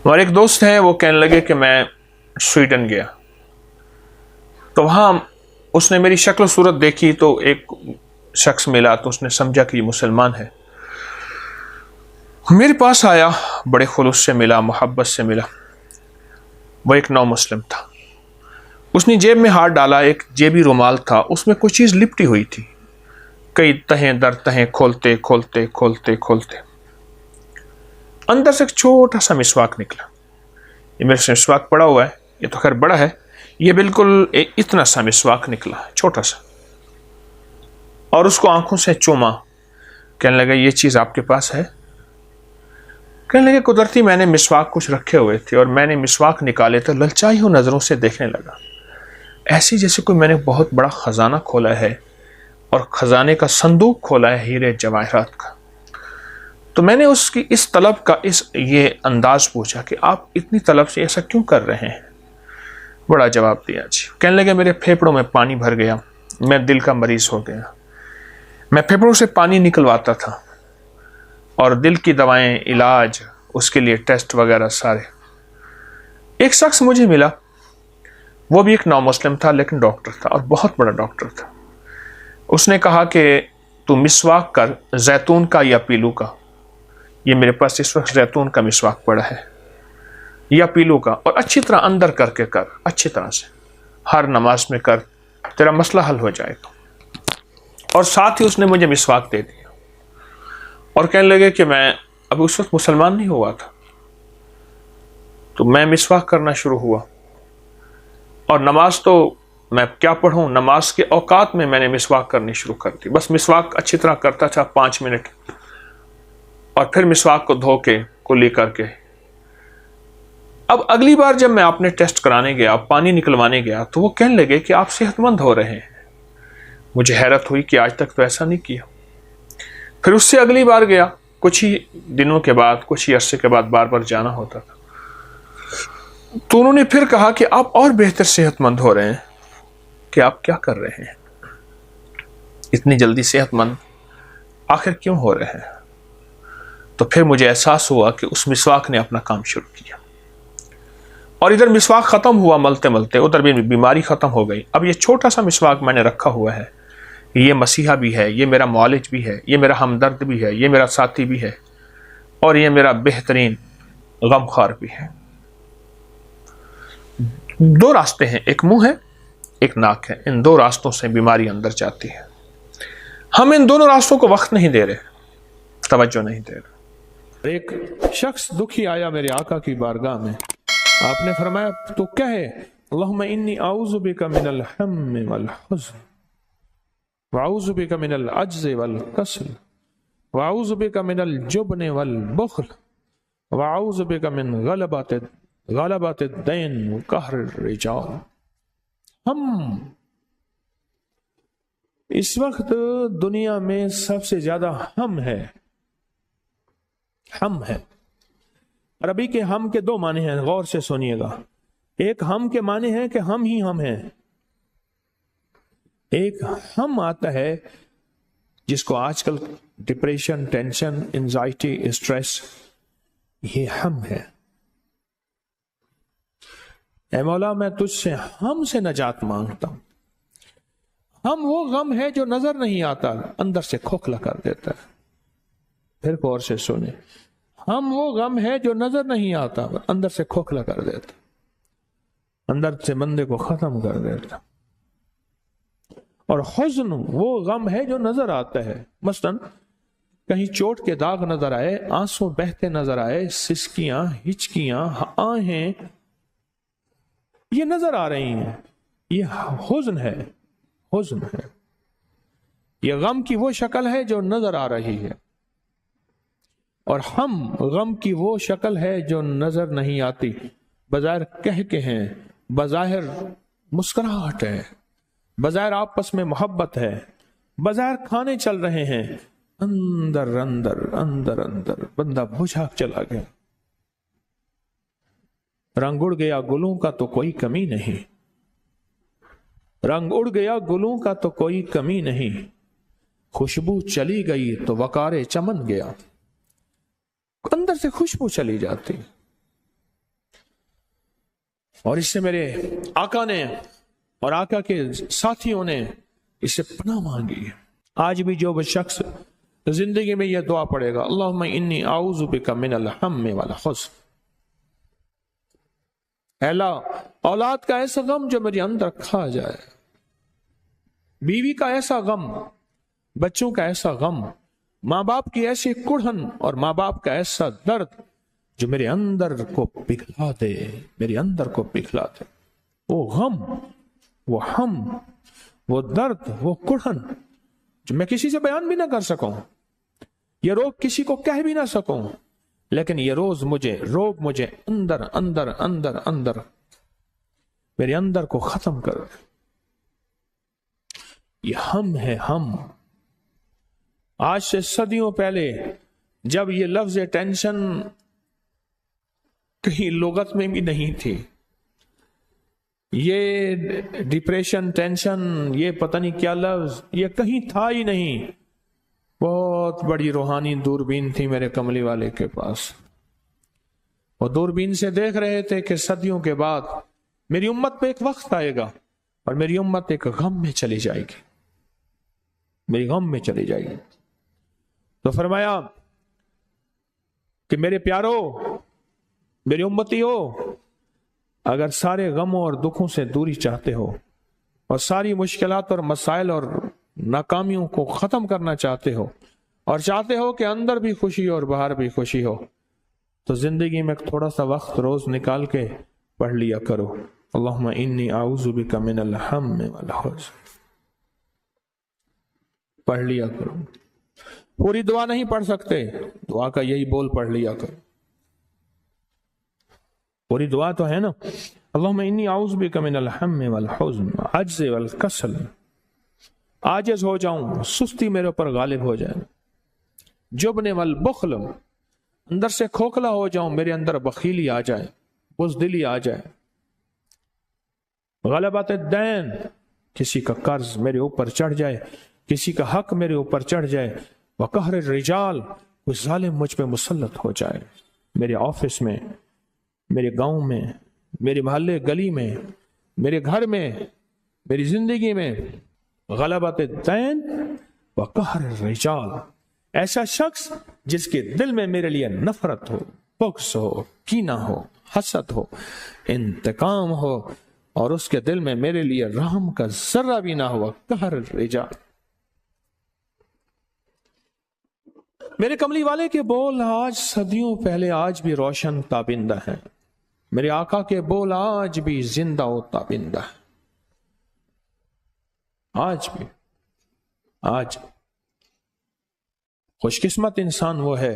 اور ایک دوست ہیں وہ کہنے لگے کہ میں سویڈن گیا تو وہاں اس نے میری شکل و صورت دیکھی تو ایک شخص ملا تو اس نے سمجھا کہ یہ مسلمان ہے، میرے پاس آیا، بڑے خلوص سے ملا، محبت سے ملا۔ وہ ایک نو مسلم تھا، اس نے جیب میں ہاتھ ڈالا، ایک جیبی رومال تھا، اس میں کوئی چیز لپٹی ہوئی تھی، کئی تہیں در تہیں کھولتے کھولتے کھولتے کھولتے اندر سے ایک چھوٹا سا مسواک نکلا۔ یہ میرے سے مسواک پڑا ہوا ہے، یہ تو خیر بڑا ہے، یہ بالکل اتنا سا مسواک نکلا، چھوٹا سا، اور اس کو آنکھوں سے چوما، کہنے لگا یہ چیز آپ کے پاس ہے؟ کہنے لگے قدرتی میں نے مسواک کچھ رکھے ہوئے تھے اور میں نے مسواک نکالے تو للچائی ہوں نظروں سے دیکھنے لگا، ایسی جیسے کوئی میں نے بہت بڑا خزانہ کھولا ہے اور خزانے کا صندوق کھولا ہے ہیرے جواہرات کا۔ تو میں نے اس کی اس طلب کا یہ انداز پوچھا کہ آپ اتنی طلب سے ایسا کیوں کر رہے ہیں؟ بڑا جواب دیا جی۔ کہنے لگے میرے پھیپھڑوں میں پانی بھر گیا، میں دل کا مریض ہو گیا، میں پھیپھڑوں سے پانی نکلواتا تھا اور دل کی دوائیں، علاج، اس کے لیے ٹیسٹ وغیرہ سارے۔ ایک شخص مجھے ملا، وہ بھی ایک نو مسلم تھا لیکن ڈاکٹر تھا اور بہت بڑا ڈاکٹر تھا۔ اس نے کہا کہ تو مسواک کر، زیتون کا یا پیلو کا۔ یہ میرے پاس اس وقت زیتون کا مسواک پڑا ہے یا پیلو کا، اور اچھی طرح اندر کر کے کر، اچھی طرح سے ہر نماز میں کر، تیرا مسئلہ حل ہو جائے گا۔ اور ساتھ ہی اس نے مجھے مسواک دے دیا اور کہنے لگے کہ میں اب اس وقت مسلمان نہیں ہوا تھا، تو میں مسواک کرنا شروع ہوا، اور نماز تو میں کیا پڑھوں، نماز کے اوقات میں نے مسواک کرنی شروع کر دی، بس مسواک اچھی طرح کرتا تھا 5 منٹ، اور پھر مسواک کو دھو کے کلی کر کے۔ اب اگلی بار جب میں اپنے ٹیسٹ کرانے گیا، پانی نکلوانے گیا، تو وہ کہنے لگے کہ آپ صحت مند ہو رہے ہیں۔ مجھے حیرت ہوئی کہ آج تک تو ایسا نہیں کیا۔ پھر اس سے اگلی بار گیا، کچھ ہی دنوں کے بعد، کچھ ہی عرصے کے بعد بار بار جانا ہوتا تھا، تو انہوں نے پھر کہا کہ آپ اور بہتر صحت مند ہو رہے ہیں، کہ آپ کیا کر رہے ہیں، اتنی جلدی صحت مند آخر کیوں ہو رہے ہیں؟ تو پھر مجھے احساس ہوا کہ اس مسواک نے اپنا کام شروع کیا، اور ادھر مسواک ختم ہوا ملتے ملتے ادھر بھی بیماری ختم ہو گئی۔ اب یہ چھوٹا سا مسواک میں نے رکھا ہوا ہے، یہ مسیحا بھی ہے، یہ میرا معالج بھی ہے، یہ میرا ہمدرد بھی ہے، یہ میرا ساتھی بھی ہے، اور یہ میرا بہترین غمخوار بھی ہے۔ 2 راستے ہیں، ایک منہ ہے، ایک ناک ہے، ان 2 راستوں سے بیماری اندر جاتی ہے۔ ہم ان دونوں راستوں کو وقت نہیں دے رہے، توجہ نہیں دے رہے۔ ایک شخص دکھی آیا میرے آقا کی بارگاہ میں، آپ نے فرمایا تو کہے اللہم انی اعوذ بک من الہم والحزن، واعوذ بک من العجز والکسل، واعوذ بک من الجبن والبخل، واعوذ بک من غلبۃ الدین وقہر الرجال۔ ہم اس وقت دنیا میں سب سے زیادہ ہم ہے، ہم ہے۔ عربی کے ہم کے 2 معنی ہیں، غور سے سنیے گا۔ ایک ہم کے معنی ہے کہ ہم ہی ہم ہیں، ایک ہم آتا ہے جس کو آج کل ڈپریشن، ٹینشن، انزائٹی، اسٹریس، یہ ہم ہے۔ اے مولا میں تجھ سے ہم سے نجات مانگتا ہوں۔ ہم وہ غم ہے جو نظر نہیں آتا، اندر سے کھوکھلا کر دیتا ہے۔ پھر غور سے سنیں، ہم وہ غم ہے جو نظر نہیں آتا، اندر سے کھوکھلا کر دیتا، اندر سے بندے کو ختم کر دیتا۔ اور حزن وہ غم ہے جو نظر آتا ہے، مثلا کہیں چوٹ کے داغ نظر آئے، آنسو بہتے نظر آئے، سسکیاں، ہچکیاں، آہیں یہ نظر آ رہی ہیں، یہ حزن ہے، حزن ہے۔ یہ غم کی وہ شکل ہے جو نظر آ رہی ہے، اور ہم غم کی وہ شکل ہے جو نظر نہیں آتی، بظاہر کہہ کے ہیں، بظاہر مسکراہٹ ہے، بظاہر آپس میں محبت ہے، بظاہر کھانے چل رہے ہیں، اندر اندر اندر اندر بندہ بجھا چلا گیا۔ رنگ اڑ گیا گلوں کا تو کوئی کمی نہیں، رنگ اڑ گیا گلوں کا تو کوئی کمی نہیں، خوشبو چلی گئی تو وقار چمن گیا۔ اندر سے خوشبو چلی جاتی، اور اس سے میرے آقا نے اور آقا کے ساتھیوں نے اس سے پناہ مانگی ہے۔ آج بھی جو شخص زندگی میں یہ دعا پڑھے گا، اللہم انی اعوذ بک من الہم والحزن، اے اللہ اولاد کا ایسا غم جو میرے اندر کھا جائے، بیوی کا ایسا غم، بچوں کا ایسا غم، ماں باپ کی ایسی کڑھن اور ماں باپ کا ایسا درد جو میرے اندر کو پگھلا دے، میرے اندر کو پگھلا دے، وہ غم، وہ ہم، وہ درد، وہ کڑھن جو میں کسی سے بیان بھی نہ کر سکوں، یہ روگ کسی کو کہہ بھی نہ سکوں، لیکن یہ روگ مجھے اندر اندر اندر اندر میرے اندر کو ختم کر دے۔ یہ ہم ہے، ہم۔ آج سے صدیوں پہلے جب یہ لفظ ٹینشن کہیں لغت میں بھی نہیں تھی، یہ ڈپریشن، ٹینشن، یہ پتہ نہیں کیا لفظ، یہ کہیں تھا ہی نہیں۔ بہت بڑی روحانی دوربین تھی میرے کملی والے کے پاس، وہ دوربین سے دیکھ رہے تھے کہ صدیوں کے بعد میری امت پہ ایک وقت آئے گا اور میری امت ایک غم میں چلی جائے گی، میری غم میں چلی جائے گی۔ تو فرمایا کہ میرے پیارو، میری امتی ہو، اگر سارے غموں اور دکھوں سے دوری چاہتے ہو اور ساری مشکلات اور مسائل اور ناکامیوں کو ختم کرنا چاہتے ہو اور چاہتے ہو کہ اندر بھی خوشی اور باہر بھی خوشی ہو، تو زندگی میں تھوڑا سا وقت روز نکال کے پڑھ لیا کرو، اللہم انی اعوذ بک من الہم والحزن، پڑھ لیا کرو۔ پوری دعا نہیں پڑھ سکتے، دعا کا یہی بول پڑھ لیا کرو۔ پوری دعا تو ہے نا، اللہم انی اعوذ بک من الہم والحزن عجز والکسل، عاجز ہو جاؤں، سستی میرے اوپر غالب ہو جائے، جبن والبخل، اندر سے کھوکھلا ہو جاؤں، میرے اندر بخیلی آ جائے، بزدلی آ جائے، غلبت الدین، کسی کا قرض میرے اوپر چڑھ جائے، کسی کا حق میرے اوپر چڑھ جائے، وقہر الرجال، کوئی ظالم مجھ پہ مسلط ہو جائے، میرے آفس میں، میرے گاؤں میں، میرے محلے گلی میں، میرے گھر میں، میری زندگی میں، غلبت الدین وقہر الرجال، ایسا شخص جس کے دل میں میرے لیے نفرت ہو، بغض ہو، کینہ ہو، حسد ہو، انتقام ہو، اور اس کے دل میں میرے لیے رحم کا ذرہ بھی نہ ہوا، قہر الرجال۔ میرے کملی والے کے بول آج صدیوں پہلے آج بھی روشن تابندہ ہیں، میرے آقا کے بول آج بھی زندہ و تابندہ ہیں، آج بھی۔ آج خوش قسمت انسان وہ ہے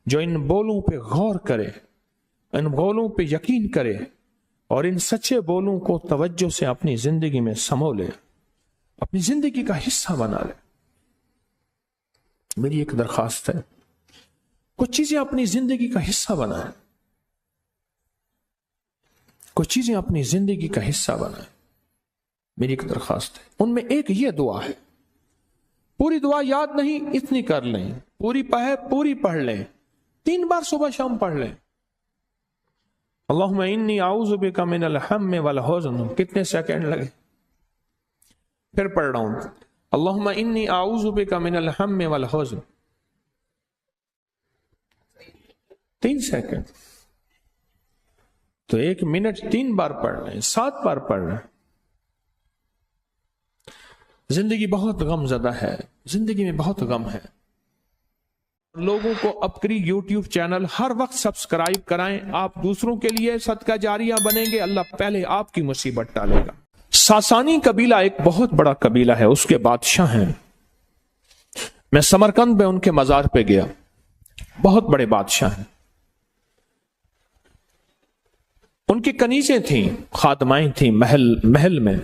جو ان بولوں پہ غور کرے، ان بولوں پہ یقین کرے اور ان سچے بولوں کو توجہ سے اپنی زندگی میں سمو لے، اپنی زندگی کا حصہ بنا لے۔ میری ایک درخواست ہے، کچھ چیزیں اپنی زندگی کا حصہ بنائیں، کچھ چیزیں اپنی زندگی کا حصہ بنائیں، میری ایک درخواست ہے۔ ان میں ایک یہ دعا ہے، پوری دعا یاد نہیں، اتنی کر لیں، پوری پڑھ لیں، 3 بار صبح شام پڑھ لیں۔ اللہم انی اعوذ بک من الہم والحزن، کتنے سیکنڈ لگے؟ پھر پڑھ رہا ہوں، اللہم انی اعوذ بک من الہم والحزن، 3 سیکنڈ۔ تو 1 منٹ 3 بار پڑھ لیں، 7 بار پڑھ لیں۔ زندگی بہت غم زدہ ہے، زندگی میں بہت غم ہے۔ لوگوں کو اپنی یوٹیوب چینل ہر وقت سبسکرائب کرائیں، آپ دوسروں کے لیے صدقہ جاریہ بنیں گے، اللہ پہلے آپ کی مصیبت ٹالے گا۔ ساسانی قبیلہ ایک بہت بڑا قبیلہ ہے، اس کے بادشاہ ہیں۔ میں سمرقند میں ان کے مزار پہ گیا، بہت بڑے بادشاہ ہیں۔ ان کی کنیزیں تھیں، خادمائیں تھیں محل میں۔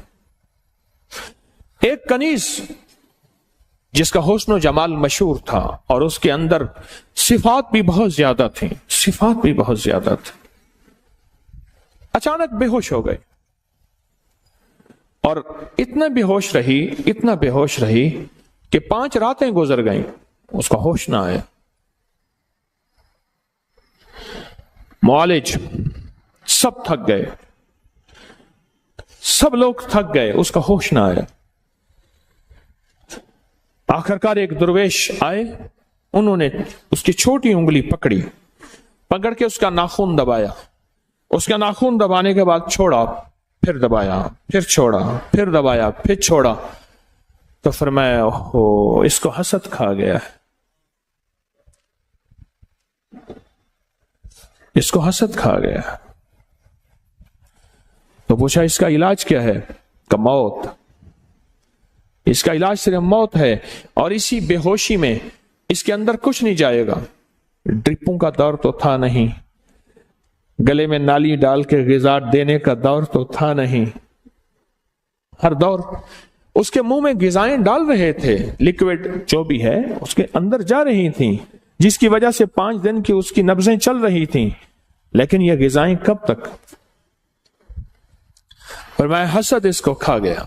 ایک کنیز جس کا حسن و جمال مشہور تھا اور اس کے اندر صفات بھی بہت زیادہ تھیں، صفات بھی بہت زیادہ تھیں، اچانک بے ہوش ہو گئے اور اتنا بے ہوش رہی کہ 5 راتیں گزر گئیں، اس کا ہوش نہ آیا۔ معالج سب تھک گئے، سب لوگ تھک گئے، اس کا ہوش نہ آیا۔ آخرکار ایک درویش آئے، انہوں نے اس کی چھوٹی انگلی پکڑ کے اس کا ناخن دبایا، اس کا ناخن دبانے کے بعد چھوڑا، پھر دبایا، پھر چھوڑا، پھر دبایا، پھر چھوڑا، تو فرمایا اوہو اس کو حسد کھا گیا ہے، اس کو حسد کھا گیا۔ تو پوچھا اس کا علاج کیا ہے؟ کہ موت، اس کا علاج صرف موت ہے، اور اسی بے ہوشی میں اس کے اندر کچھ نہیں جائے گا۔ ڈرپوں کا دور تو تھا نہیں، گلے میں نالی ڈال کے غذا دینے کا دور تو تھا نہیں، ہر دور اس کے منہ میں غذائیں ڈال رہے تھے، لیکوڈ جو بھی ہے اس کے اندر جا رہی تھیں، جس کی وجہ سے 5 دن کی اس کی نبضیں چل رہی تھیں، لیکن یہ غذائیں کب تک؟ فرمایا حسد اس کو کھا گیا۔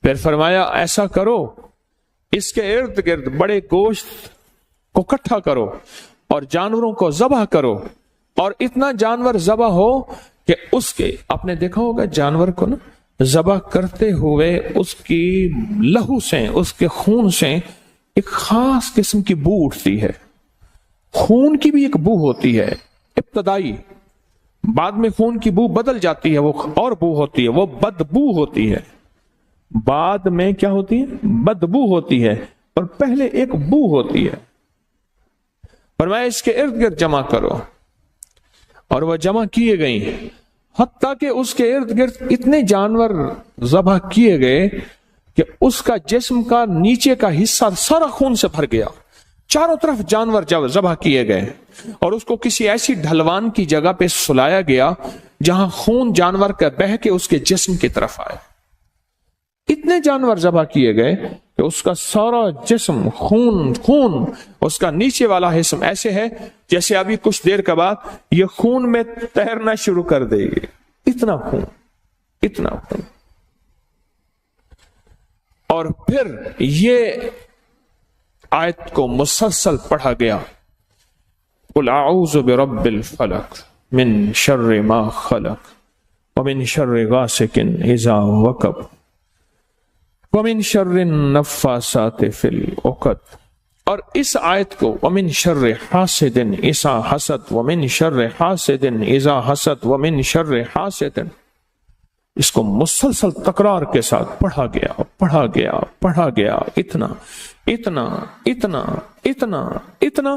پھر فرمایا ایسا کرو، اس کے ارد گرد بڑے گوشت کو اکٹھا کرو اور جانوروں کو ذبح کرو، اور اتنا جانور ذبح ہو کہ اس کے، آپ نے دیکھا ہوگا جانور کو نا ذبح کرتے ہوئے اس کی لہو سے، اس کے خون سے ایک خاص قسم کی بو اٹھتی ہے۔ خون کی بھی ایک بو ہوتی ہے ابتدائی، بعد میں خون کی بو بدل جاتی ہے، وہ اور بو ہوتی ہے، وہ بدبو ہوتی ہے۔ بعد میں کیا ہوتی ہے؟ بدبو ہوتی ہے، اور پہلے ایک بو ہوتی ہے۔ فرمایا اس کے ارد گرد جمع کرو، اور وہ جمع کیے گئیں، حتیٰ کہ اس کے ارد گرد اتنے جانور ذبح کیے گئے کہ اس کا جسم کا نیچے کا حصہ سارا خون سے بھر گیا۔ چاروں طرف جانور جب ذبح کیے گئے، اور اس کو کسی ایسی ڈھلوان کی جگہ پہ سلایا گیا جہاں خون جانور کا بہہ کے اس کے جسم کی طرف آئے۔ اتنے جانور ذبح کیے گئے کہ اس کا سارا جسم خون، اس کا نیچے والا حصہ ایسے ہے جیسے ابھی کچھ دیر کے بعد یہ خون میں تیرنا شروع کر دے گی، اتنا خون، اتنا خون۔ اور پھر یہ آیت کو مسلسل پڑھا گیا، قل اعوذ برب الفلق من شر ما خلق ومن شر غاسق اذا وقب ومن شر النفاثات فی العقد، اور اس آیت کو ومن شر حاسد اذا حسد ومن شر حاسد اذا حسد ومن شر حاسد، اس کو مسلسل تکرار کے ساتھ پڑھا گیا، اتنا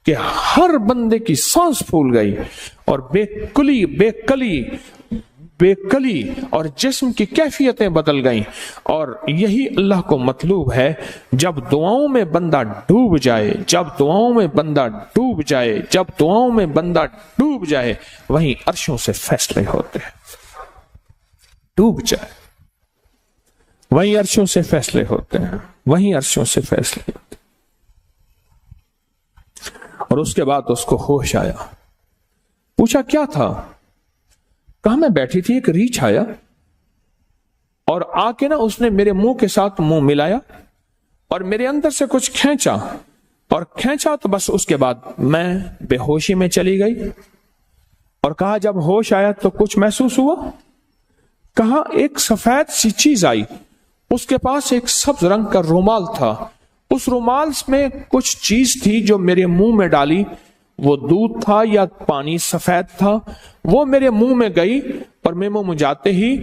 کہ ہر بندے کی سانس پھول گئی، اور بے کلی اور جسم کی کیفیتیں بدل گئیں۔ اور یہی اللہ کو مطلوب ہے، جب دعاؤں میں بندہ ڈوب جائے وہیں عرشوں سے فیصلے ہوتے ہیں، وہیں عرشوں سے فیصلے ہوتے ہیں۔ اور اس کے بعد اس کو ہوش آیا، پوچھا کیا تھا؟ کہاں میں بیٹھی تھی، ایک ریچھ آیا اور آ کے نا اس نے میرے منہ کے ساتھ منہ ملایا اور میرے اندر سے کچھ کھینچا تو بس اس کے بعد میں بے ہوشی میں چلی گئی۔ اور کہا جب ہوش آیا تو کچھ محسوس ہوا؟ کہا ایک سفید سی چیز آئی، اس کے پاس ایک سبز رنگ کا رومال تھا، اس رومال میں کچھ چیز تھی جو میرے منہ میں ڈالی، وہ دودھ تھا یا پانی سفید تھا، وہ میرے منہ میں گئی، اور میں منہ جاتے ہی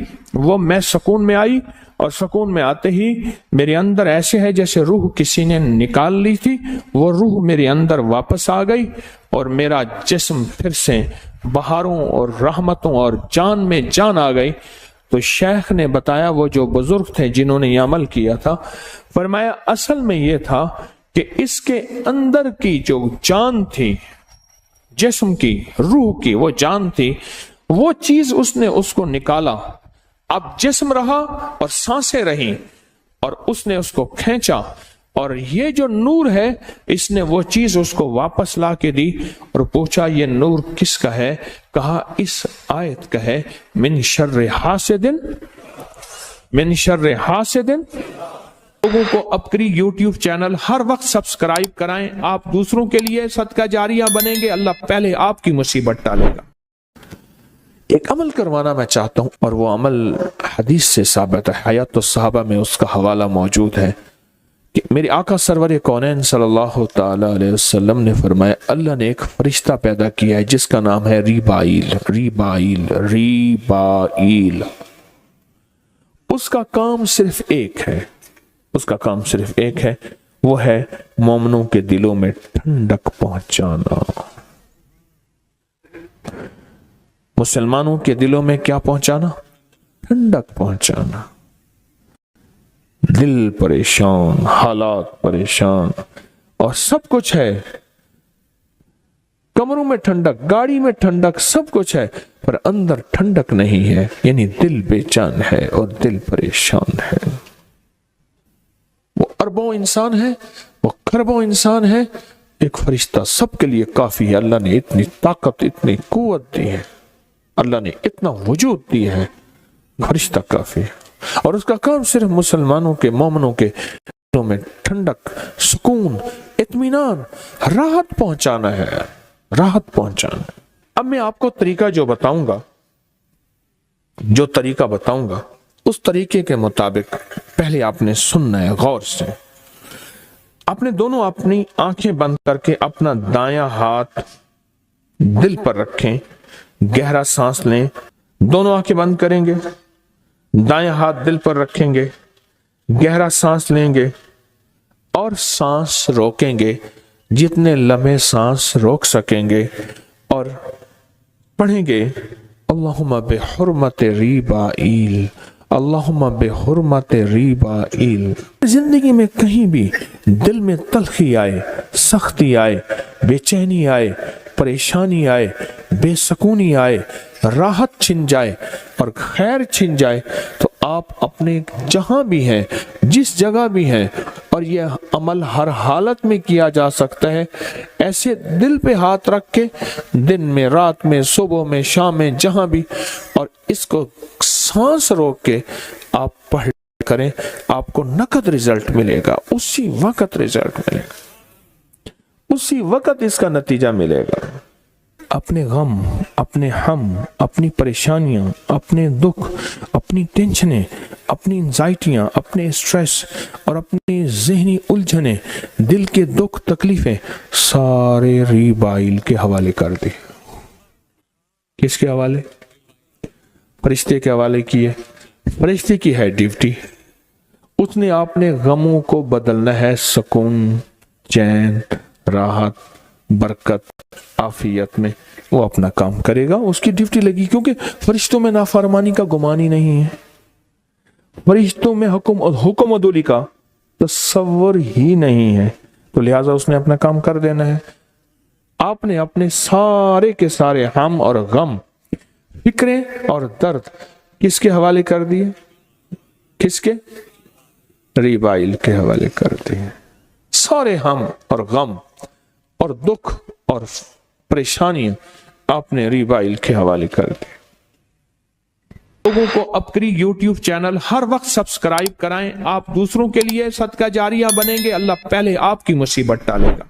میں سکون میں آئی، اور سکون میں آتے ہی میرے اندر ایسے ہے جیسے روح کسی نے نکال لی تھی، وہ روح میرے اندر واپس آ گئی، اور میرا جسم پھر سے بہاروں اور رحمتوں اور جان میں جان آ گئی۔ تو شیخ نے بتایا، وہ جو بزرگ تھے جنہوں نے یہ عمل کیا تھا، فرمایا اصل میں یہ تھا کہ اس کے اندر کی جو جان تھی، جسم کی، روح کی وہ جان تھی، وہ چیز اس نے اس کو نکالا، اب جسم رہا اور سانسیں رہیں، اور اس نے اس کو کھینچا، اور یہ جو نور ہے اس نے وہ چیز اس کو واپس لا کے دی۔ اور پوچھا یہ نور کس کا ہے؟ کہا اس آیت کا ہے، من شر حاسد۔ لوگوں کو اپنی یوٹیوب چینل ہر وقت سبسکرائب کرائیں، آپ دوسروں کے لیے صدقہ جاریہ بنیں گے، اللہ پہلے آپ کی مصیبت ٹالے گا۔ ایک عمل کروانا میں چاہتا ہوں، اور وہ عمل حدیث سے ثابت ہے، حیات الصحابہ میں اس کا حوالہ موجود ہے کہ میرے آقا سرور کونین صلی اللہ تعالی علیہ وسلم نے فرمایا اللہ نے ایک فرشتہ پیدا کیا ہے جس کا نام ہے ریبائیل۔ ریبائیل ریبائیل اس کا کام صرف ایک ہے، اس کا کام صرف ایک ہے، وہ ہے مومنوں کے دلوں میں ٹھنڈک پہنچانا۔ مسلمانوں کے دلوں میں کیا پہنچانا؟ ٹھنڈک پہنچانا۔ دل پریشان، حالات پریشان، اور سب کچھ ہے، کمروں میں ٹھنڈک، گاڑی میں ٹھنڈک، سب کچھ ہے، پر اندر ٹھنڈک نہیں ہے، یعنی دل بے چین ہے اور دل پریشان ہے۔ وہ اربوں انسان ہے، وہ خربوں انسان ہے، ایک فرشتہ سب کے لیے کافی ہے۔ اللہ نے اتنی طاقت، اتنی قوت دی ہے، اللہ نے اتنا وجود دیا ہے، فرشتہ کافی ہے، اور اس کا کام صرف مسلمانوں کے، مومنوں کے دلوں میں ٹھنڈک، سکون، اطمینان، راحت پہنچانا ہے، راحت پہنچانا ہے۔ اب میں آپ کو طریقہ جو بتاؤں گا، جو طریقہ بتاؤں گا، اس طریقے کے مطابق پہلے آپ نے سننا ہے غور سے۔ آپ نے دونوں اپنی آنکھیں بند کر کے اپنا دایاں ہاتھ دل پر رکھیں، گہرا سانس لیں، دونوں آنکھیں بند کریں گے، دایاں ہاتھ دل پر رکھیں گے، گہرا سانس لیں گے اور سانس روکیں گے جتنے لمحے سانس روک سکیں گے، اور پڑھیں گے اللہم بحرمت ریبائیل، اللہم بحرمت ریبائیل۔ زندگی میں کہیں بھی دل میں تلخی آئے، سختی آئے، بے چینی آئے، پریشانی آئے، بے سکونی آئے، راحت چھن جائے اور خیر چھن جائے، تو آپ اپنے جہاں بھی ہیں، جس جگہ بھی ہیں، اور یہ عمل ہر حالت میں کیا جا سکتا ہے، ایسے دل پہ ہاتھ رکھ کے دن میں، رات میں، صبح میں، شام میں، جہاں بھی، اور اس کو سانس روک کے آپ پڑھ کریں، آپ کو نقد رزلٹ ملے گا، اسی وقت رزلٹ ملے گا، اسی وقت اس کا نتیجہ ملے گا۔ اپنے غم، اپنے ہم، اپنی پریشانیاں، اپنے دکھ، اپنی ٹینشنیں، اپنی انزائٹیاں، اپنے اسٹریس اور اپنی ذہنی الجھنیں، دل کے دکھ، تکلیفیں، سارے ریبائیل کے حوالے کر دی۔ کس کے حوالے؟ فرشتے کے حوالے کیے۔ فرشتے کی ہے ڈیوٹی، اس نے آپ نے غموں کو بدلنا ہے سکون، چین، راحت، برکت، عافیت میں، وہ اپنا کام کرے گا، اس کی ڈیوٹی لگی، کیونکہ فرشتوں میں نافرمانی کا گمان ہی نہیں ہے، فرشتوں میں حکم عدولی کا تصور ہی نہیں ہے، تو لہٰذا اس نے اپنا کام کر دینا ہے۔ آپ نے اپنے سارے کے سارے ہم اور غم، فکریں اور درد کس کے حوالے کر دیے؟ کس کے؟ ریبائیل کے حوالے کر دیے۔ سارے ہم اور غم اور دکھ اور پریشانیاں آپ نے ریبائیل کے حوالے کر دی۔ لوگوں کو اپنی یوٹیوب چینل ہر وقت سبسکرائب کرائیں، آپ دوسروں کے لیے صدقہ جاریہ بنیں گے، اللہ پہلے آپ کی مصیبت ٹالے گا۔